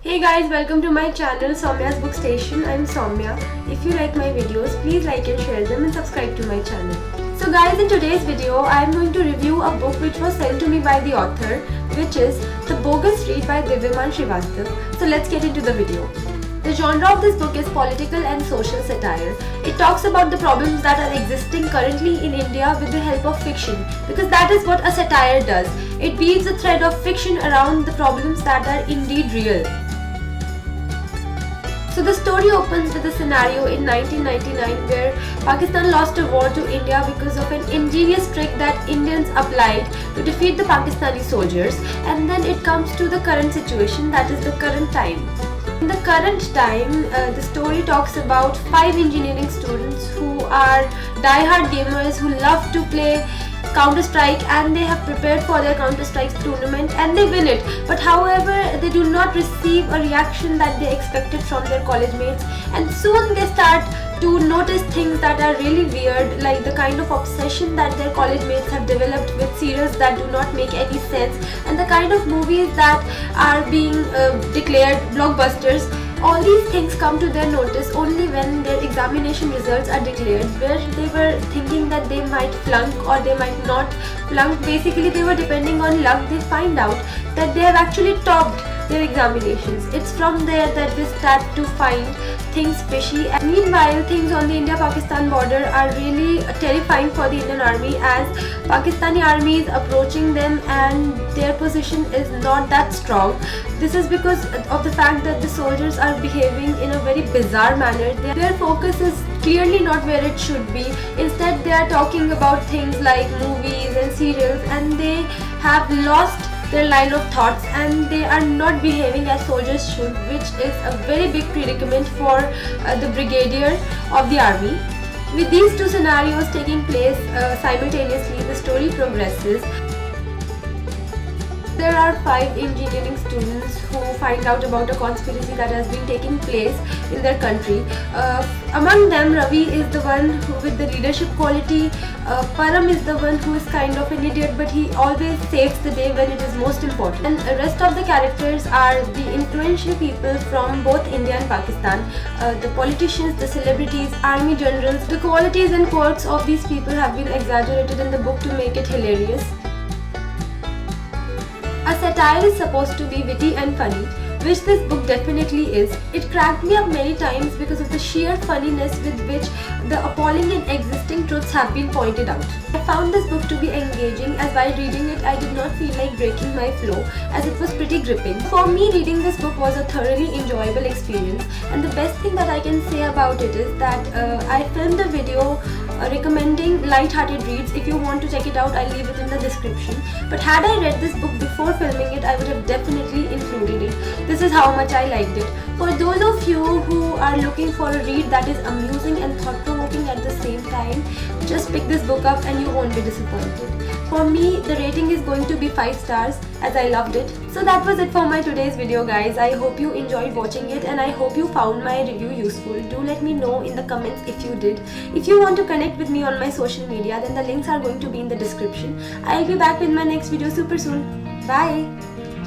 Hey guys, welcome to my channel Soumya's Book Station. I'm Soumya. If you like my videos, please like and share them and subscribe to my channel. So guys, in today's video, I'm going to review a book which was sent to me by the author, which is The Bogus Street by Divyaman Srivastav. So let's get into the video. The genre of this book is political and social satire. It talks about the problems that are existing currently in India with the help of fiction, because that is what a satire does. It weaves a thread of fiction around the problems that are indeed real. So the story opens with a scenario in 1999 where Pakistan lost a war to India because of an ingenious trick that Indians applied to defeat the Pakistani soldiers, and then it comes to the current situation, that is the current time. In the current time, the story talks about 5 engineering students who are die-hard gamers who love to play Counter-Strike, and they have prepared for their Counter-Strike tournament and they win it. But however, they do not receive a reaction that they expected from their college mates, and soon they start to notice things that are really weird, like the kind of obsession that their college mates have developed with serials that do not make any sense, and the kind of movies that are being declared blockbusters. All these things come to their notice only when their examination results are declared, where they were thinking that they might flunk or they might not flunk. Basically, they were depending on luck. They find out that they have actually topped their examinations. It's from there that they start to find things fishy. And meanwhile, things on the India-Pakistan border are really terrifying for the Indian army, as Pakistani army is approaching them and their position is not that strong. This is because of the fact that the soldiers are behaving in a very bizarre manner. Their focus is clearly not where it should be. Instead, they are talking about things like movies and serials, and they have lost their line of thoughts and they are not behaving as soldiers should, which is a very big predicament for the brigadier of the army. With these two scenarios taking place simultaneously, the story progresses. There are 5 engineering students who find out about a conspiracy that has been taking place in their country. Among them, Ravi is the one with the leadership quality. Param is the one who is kind of an idiot, but he always saves the day when it is most important. And the rest of the characters are the influential people from both India and Pakistan. The politicians, the celebrities, army generals. The qualities and quirks of these people have been exaggerated in the book to make it hilarious. A satire is supposed to be witty and funny, which this book definitely is. It cracked me up many times because of the sheer funniness with which the appalling and existing truths have been pointed out. I found this book to be engaging, as while reading it I did not feel like breaking my flow, as it was pretty gripping. For me, reading this book was a thoroughly enjoyable experience, and the best thing that I can say about it is that I filmed a video recommending light-hearted reads. If you want to check it out, I'll leave it in the description. But had I read this book before filming it, I would have definitely included it. This is how much I liked it. For those of you who are looking for a read that is amusing and thought-provoking at the same time, just pick this book up and you won't be disappointed. For me, the rating is going to be 5 stars, as I loved it. So that was it for my today's video, guys. I hope you enjoyed watching it and I hope you found my review useful. Do let me know in the comments if you did. If you want to connect with me on my social media, then the links are going to be in the description. I'll be back with my next video super soon. Bye!